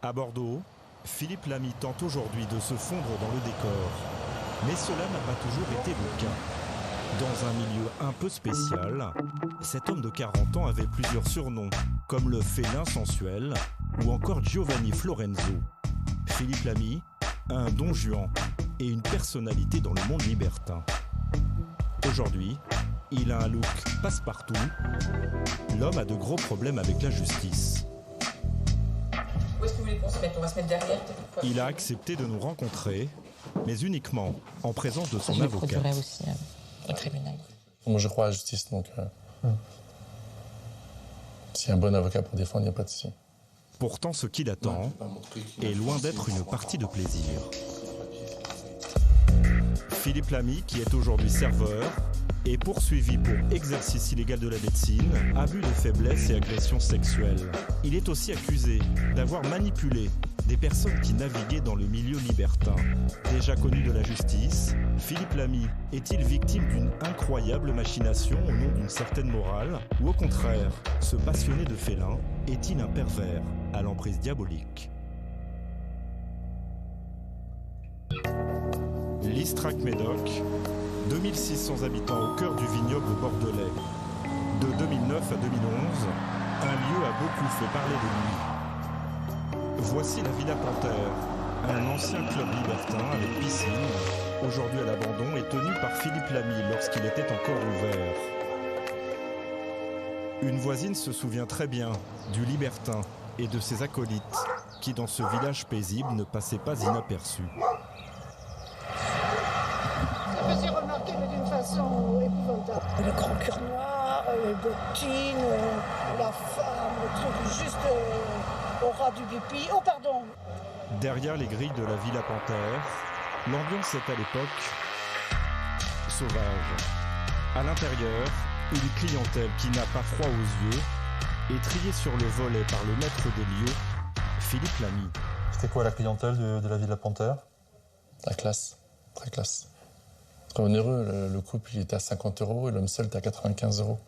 À Bordeaux, Philippe Lamy tente aujourd'hui de se fondre dans le décor. Mais cela n'a pas toujours été le cas. Dans un milieu un peu spécial, cet homme de 40 ans avait plusieurs surnoms, comme le félin sensuel ou encore Giovanni Florenzo. Philippe Lamy a un don Juan et une personnalité dans le monde libertin. Aujourd'hui, il a un look passe-partout. L'homme a de gros problèmes avec la justice. Où est-ce que vous voulez qu'on se mette ? On va se mettre derrière. Il a accepté de nous rencontrer, mais uniquement en présence de son avocat. Je produirai aussi au tribunal. Moi, je crois à la justice, donc s'il y a un bon avocat pour défendre, il n'y a pas de souci. Pourtant, ce qui l'attend est loin d'être une partie de plaisir. Philippe Lamy, qui est aujourd'hui serveur, est poursuivi pour exercice illégal de la médecine, abus de faiblesse et agression sexuelle. Il est aussi accusé d'avoir manipulé des personnes qui naviguaient dans le milieu libertin. Déjà connu de la justice, Philippe Lamy est-il victime d'une incroyable machination au nom d'une certaine morale, ou au contraire, ce passionné de félin est-il un pervers à l'emprise diabolique? Listrac-Médoc, 2600 habitants au cœur du vignoble bordelais. De 2009 à 2011, un lieu a beaucoup fait parler de lui. Voici la Villa Panthère, un ancien club libertin avec piscine, aujourd'hui à l'abandon et tenu par Philippe Lamy lorsqu'il était encore ouvert. Une voisine se souvient très bien du libertin et de ses acolytes qui, dans ce village paisible, ne passaient pas inaperçus. Je me suis remarqué, mais d'une façon épouvantable. Le grand cœur noir, les bottines, la femme, le truc juste au ras du pipi. Oh, pardon! Derrière les grilles de la Villa Panthère, l'ambiance est à l'époque sauvage. À l'intérieur, une clientèle qui n'a pas froid aux yeux est triée sur le volet par le maître des lieux, Philippe Lamy. C'était quoi la clientèle de la Villa Panthère? La classe, très classe. Très onéreux, le couple il était à 50 € et l'homme seul était à 95 €.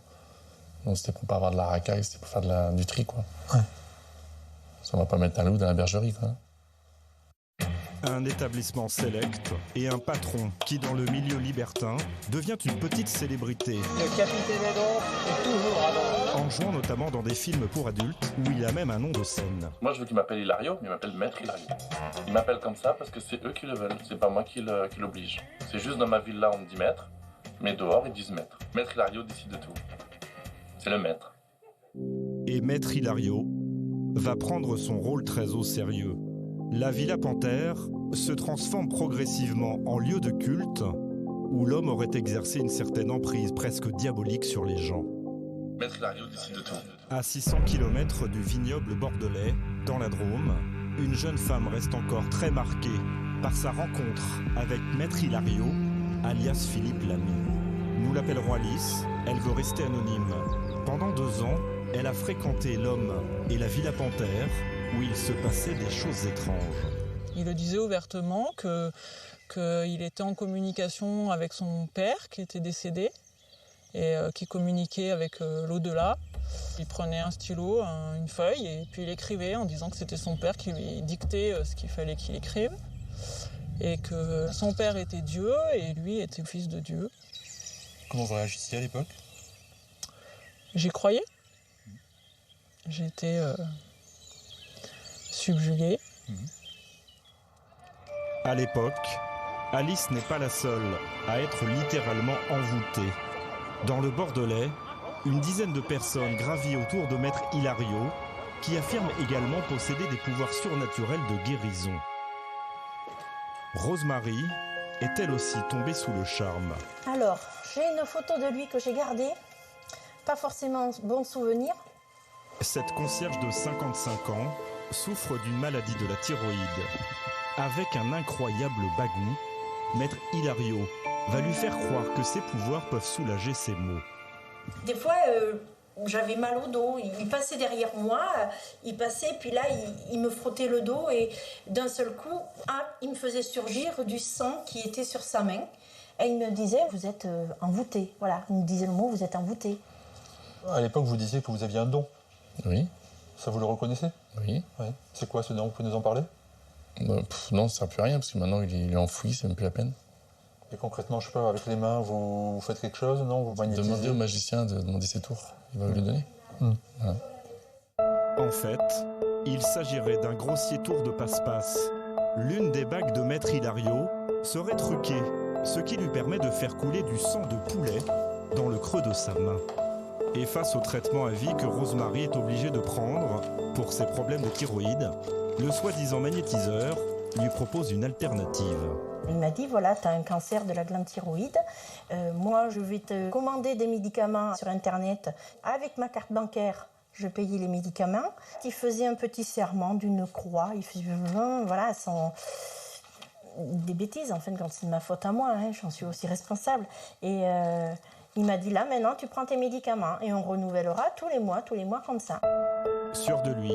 Donc c'était pour pas avoir de la racaille, c'était pour faire du tri, quoi. Ouais. Ça, on va pas mettre un loup dans la bergerie, quoi. Un établissement select et un patron qui, dans le milieu libertin, devient une petite célébrité. Le capitaine Haddock est toujours à bord. En jouant notamment dans des films pour adultes où il a même un nom de scène. Moi, je veux qu'il m'appelle Hilario, mais il m'appelle Maître Hilario. Il m'appelle comme ça parce que c'est eux qui le veulent, c'est pas moi qui l'oblige. C'est juste dans ma villa, on me dit maître, mais dehors, ils disent maître. Maître Hilario décide de tout. C'est le maître. Et Maître Hilario va prendre son rôle très au sérieux. La Villa Panthère se transforme progressivement en lieu de culte où l'homme aurait exercé une certaine emprise presque diabolique sur les gens. Maître Hilario décide de tout. À 600 km du vignoble bordelais, dans la Drôme, une jeune femme reste encore très marquée par sa rencontre avec Maître Hilario, alias Philippe Lamy. Nous l'appellerons Alice, elle veut rester anonyme. Pendant 2 ans, elle a fréquenté l'homme et la Villa Panthère, où il se passait des choses étranges. Il le disait ouvertement qu'il était en communication avec son père qui était décédé et qui communiquait avec l'au-delà. Il prenait un stylo, une feuille et puis il écrivait en disant que c'était son père qui lui dictait ce qu'il fallait qu'il écrive et que son père était Dieu et lui était le fils de Dieu. Comment vous réagissiez à l'époque? J'y croyais. J'étais subjuguée. À l'époque, Alice n'est pas la seule à être littéralement envoûtée. Dans le Bordelais, une dizaine de personnes gravit autour de Maître Hilario, qui affirme également posséder des pouvoirs surnaturels de guérison. Rosemary est elle aussi tombée sous le charme. Alors, j'ai une photo de lui que j'ai gardée. Pas forcément bon souvenir. Cette concierge de 55 ans souffre d'une maladie de la thyroïde. Avec un incroyable bagou, Maître Hilario va lui faire croire que ses pouvoirs peuvent soulager ses maux. Des fois, j'avais mal au dos. Il passait derrière moi, il passait, puis là, il me frottait le dos et d'un seul coup, il me faisait surgir du sang qui était sur sa main. Et il me disait, vous êtes envoûté. Voilà, il me disait le mot, vous êtes envoûté. À l'époque, vous disiez que vous aviez un don. Oui. Ça, vous le reconnaissez? Oui. Ouais. C'est quoi ce nom? Vous pouvez nous en parler? Non, ça ne sert plus à rien, parce que maintenant il est enfoui, c'est même plus la peine. Et concrètement, je sais pas, avec les mains, vous faites quelque chose? Non, vous magnétisez? Demandez au magicien de demander ses tours. Il va vous le donner. Voilà. En fait, il s'agirait d'un grossier tour de passe-passe. L'une des bagues de Maître Hilario serait truquée, ce qui lui permet de faire couler du sang de poulet dans le creux de sa main. Et face au traitement à vie que Rosemary est obligée de prendre pour ses problèmes de thyroïde, le soi-disant magnétiseur lui propose une alternative. Il m'a dit, voilà, tu as un cancer de la glande thyroïde. Moi, je vais te commander des médicaments sur Internet. Avec ma carte bancaire, je payais les médicaments. Il faisait un petit serment d'une croix. Il faisait, voilà, des bêtises, en fait, quand c'est de ma faute à moi. Hein, j'en suis aussi responsable. Et il m'a dit, là, maintenant, tu prends tes médicaments et on renouvellera tous les mois comme ça. Sûr de lui,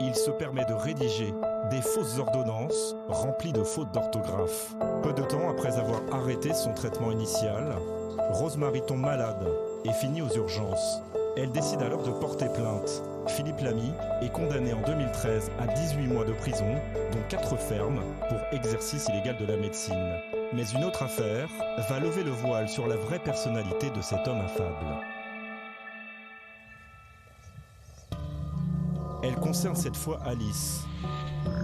il se permet de rédiger des fausses ordonnances remplies de fautes d'orthographe. Peu de temps après avoir arrêté son traitement initial, Rosemary tombe malade et finit aux urgences. Elle décide alors de porter plainte. Philippe Lamy est condamné en 2013 à 18 mois de prison, dont 4 fermes, pour exercice illégal de la médecine. Mais une autre affaire va lever le voile sur la vraie personnalité de cet homme affable. Elle concerne cette fois Alice.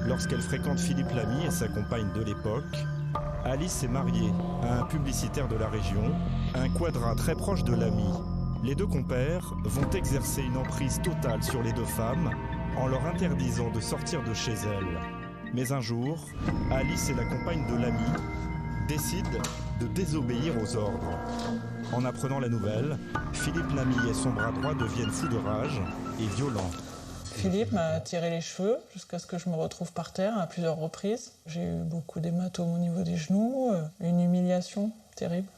Lorsqu'elle fréquente Philippe Lamy et sa compagne de l'époque, Alice est mariée à un publicitaire de la région, un quadra très proche de Lamy. Les deux compères vont exercer une emprise totale sur les deux femmes en leur interdisant de sortir de chez elles. Mais un jour, Alice et la compagne de Lamy décident de désobéir aux ordres. En apprenant la nouvelle, Philippe Lamy et son bras droit deviennent fous de rage et violents. Philippe m'a tiré les cheveux jusqu'à ce que je me retrouve par terre à plusieurs reprises. J'ai eu beaucoup d'hématomes au niveau des genoux, une humiliation terrible.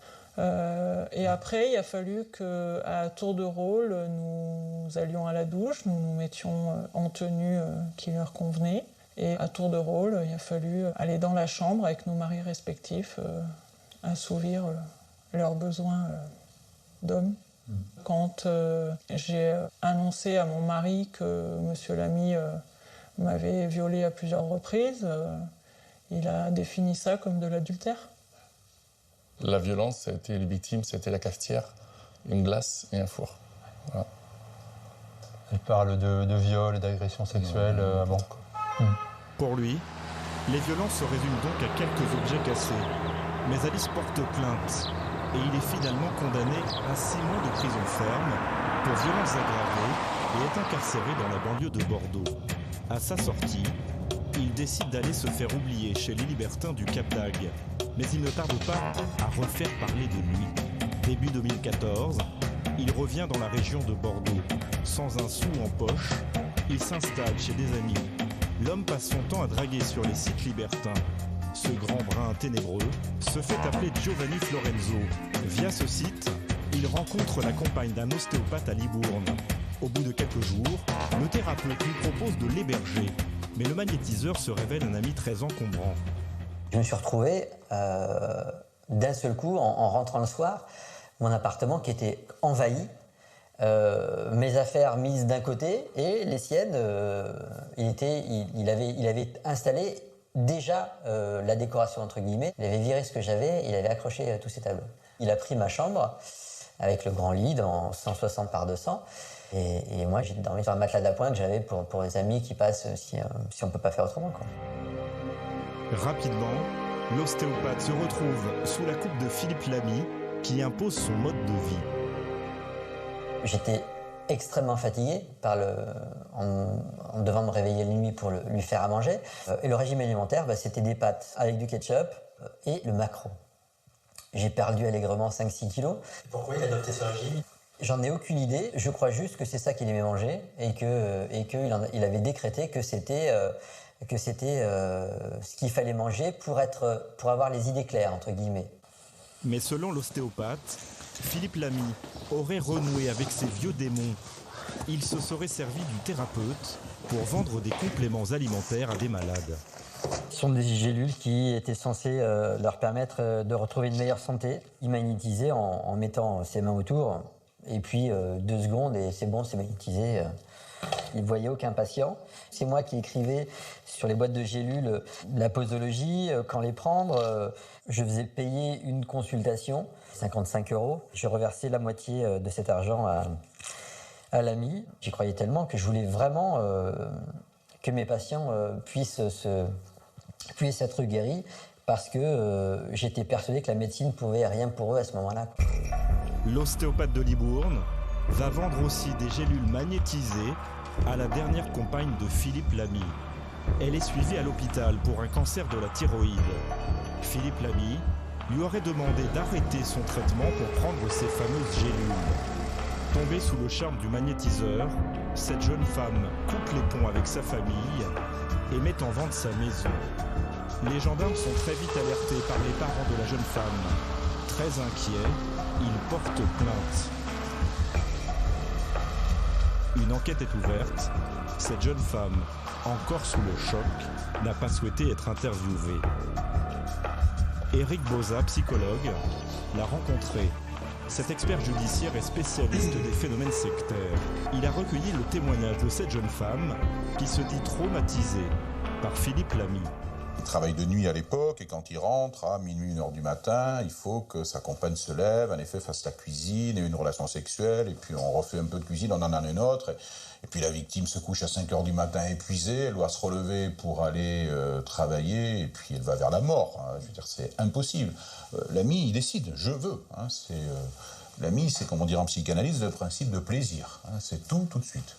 Et après, il a fallu qu'à tour de rôle, nous allions à la douche, nous nous mettions en tenue qui leur convenait. Et à tour de rôle, il a fallu aller dans la chambre avec nos maris respectifs, assouvir leurs besoins d'hommes. Quand j'ai annoncé à mon mari que M. Lamy m'avait violée à plusieurs reprises, il a défini ça comme de l'adultère. La violence, ça a été les victimes, c'était la cafetière, une glace et un four. Voilà. Elle parle de viol et d'agression sexuelle avant. Pour lui, les violences se résument donc à quelques objets cassés. Mais Alice porte plainte et il est finalement condamné à 6 mois de prison ferme pour violences aggravées et est incarcéré dans la banlieue de Bordeaux. À sa sortie, il décide d'aller se faire oublier chez les libertins du Cap d'Agde. Mais il ne tarde pas à refaire parler de lui. Début 2014, il revient dans la région de Bordeaux. Sans un sou en poche, il s'installe chez des amis. L'homme passe son temps à draguer sur les sites libertins. Ce grand brun ténébreux se fait appeler Giovanni Florenzo. Via ce site, il rencontre la compagne d'un ostéopathe à Libourne. Au bout de quelques jours, le thérapeute lui propose de l'héberger. Mais le magnétiseur se révèle un ami très encombrant. Je me suis retrouvé d'un seul coup, en rentrant le soir, mon appartement qui était envahi, mes affaires mises d'un côté et les siennes, il avait installé déjà la décoration entre guillemets. Il avait viré ce que j'avais, il avait accroché tous ses tableaux. Il a pris ma chambre avec le grand lit dans 160 par 200 et moi j'ai dormi sur un matelas d'appoint que j'avais pour les amis qui passent si on ne peut pas faire autrement, quoi. Rapidement, l'ostéopathe se retrouve sous la coupe de Philippe Lamy qui impose son mode de vie. J'étais extrêmement fatigué en devant me réveiller la nuit pour lui faire à manger. Et le régime alimentaire, c'était des pâtes avec du ketchup et le maquereau. J'ai perdu allègrement 5-6 kilos. Pourquoi il a adopté ce régime? J'en ai aucune idée. Je crois juste que c'est ça qu'il aimait manger et qu'il avait décrété que c'était ce qu'il fallait manger pour avoir les idées claires, entre guillemets. Mais selon l'ostéopathe, Philippe Lamy aurait renoué avec ses vieux démons. Il se serait servi du thérapeute pour vendre des compléments alimentaires à des malades. Ce sont des gélules qui étaient censées leur permettre de retrouver une meilleure santé. Il magnétisait en mettant ses mains autour. Et puis 2 secondes et c'est bon, c'est magnétisé. Il ne voyait aucun patient. C'est moi qui écrivais sur les boîtes de gélules la posologie, quand les prendre. Je faisais payer une consultation, 55 €. Je reversais la moitié de cet argent à l'ami. J'y croyais tellement que je voulais vraiment que mes patients puissent être guéris, parce que j'étais persuadé que la médecine pouvait rien pour eux à ce moment-là. L'ostéopathe de Libourne va vendre aussi des gélules magnétisées à la dernière compagne de Philippe Lamy. Elle est suivie à l'hôpital pour un cancer de la thyroïde. Philippe Lamy lui aurait demandé d'arrêter son traitement pour prendre ces fameuses gélules. Tombée sous le charme du magnétiseur, cette jeune femme coupe les ponts avec sa famille et met en vente sa maison. Les gendarmes sont très vite alertés par les parents de la jeune femme. Très inquiets, ils portent plainte. Une enquête est ouverte. Cette jeune femme, encore sous le choc, n'a pas souhaité être interviewée. Éric Boza, psychologue, l'a rencontré. Cet expert judiciaire est spécialiste des phénomènes sectaires. Il a recueilli le témoignage de cette jeune femme qui se dit traumatisée par Philippe Lamy. Il travaille de nuit à l'époque et quand il rentre à minuit, 1h du matin, il faut que sa compagne se lève, en effet fasse la cuisine et une relation sexuelle, et puis on refait un peu de cuisine, on en a une autre, et puis la victime se couche à 5h du matin épuisée, elle doit se relever pour aller travailler, et puis elle va vers la mort. Je veux dire, c'est impossible. L'ami, il décide, je veux. L'ami, c'est, comme on dirait en psychanalyse, le principe de plaisir. C'est tout de suite.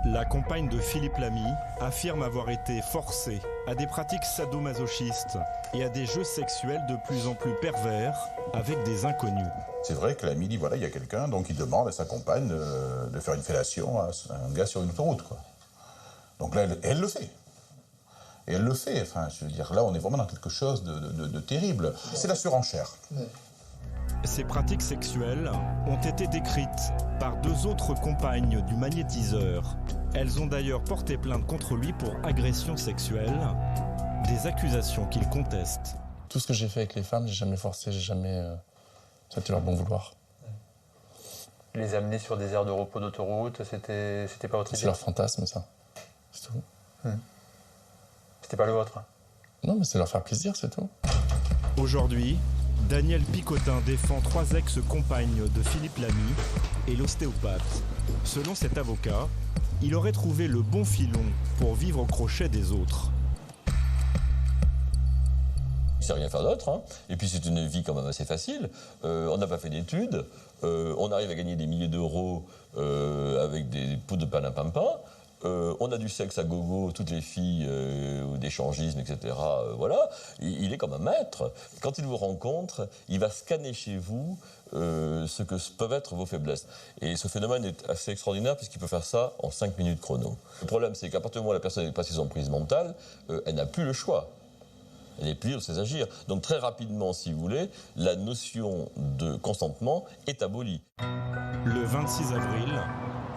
La compagne de Philippe Lamy affirme avoir été forcée à des pratiques sadomasochistes et à des jeux sexuels de plus en plus pervers avec des inconnus. C'est vrai que l'ami dit, voilà, il y a quelqu'un, donc il demande à sa compagne de faire une fellation à un gars sur une autoroute, quoi. Donc là, elle le fait. Et elle le fait, enfin, je veux dire, là, on est vraiment dans quelque chose de terrible. C'est la surenchère. Ces pratiques sexuelles ont été décrites par 2 autres compagnes du magnétiseur. Elles ont d'ailleurs porté plainte contre lui pour agression sexuelle, des accusations qu'il conteste. Tout ce que j'ai fait avec les femmes, j'ai jamais forcé, j'ai jamais... C'était leur bon vouloir. Les amener sur des aires de repos d'autoroute, c'était pas votre idée? C'est leur fantasme, ça. C'est tout. C'était pas le vôtre? Non, mais c'est leur faire plaisir, c'est tout. Aujourd'hui, Daniel Picotin défend 3 ex-compagnes de Philippe Lamy et l'ostéopathe. Selon cet avocat, il aurait trouvé le bon filon pour vivre au crochet des autres. Il ne sait rien faire d'autre, hein. Et puis c'est une vie quand même assez facile. On n'a pas fait d'études, on arrive à gagner des milliers d'euros avec des pots de palampampa. On a du sexe à gogo, toutes les filles, d'échangisme, etc. Voilà, il est comme un maître. Quand il vous rencontre, il va scanner chez vous ce que peuvent être vos faiblesses. Et ce phénomène est assez extraordinaire puisqu'il peut faire ça en 5 minutes chrono. Le problème, c'est qu'à partir du moment où la personne est passée son prise mentale, elle n'a plus le choix. Elle n'est plus libre de ses agir. Donc très rapidement, si vous voulez, la notion de consentement est abolie. Le 26 avril,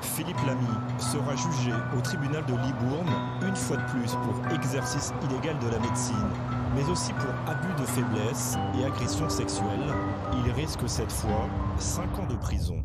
Philippe Lamy sera jugé au tribunal de Libourne, une fois de plus pour exercice illégal de la médecine, mais aussi pour abus de faiblesse et agression sexuelle. Il risque cette fois 5 ans de prison.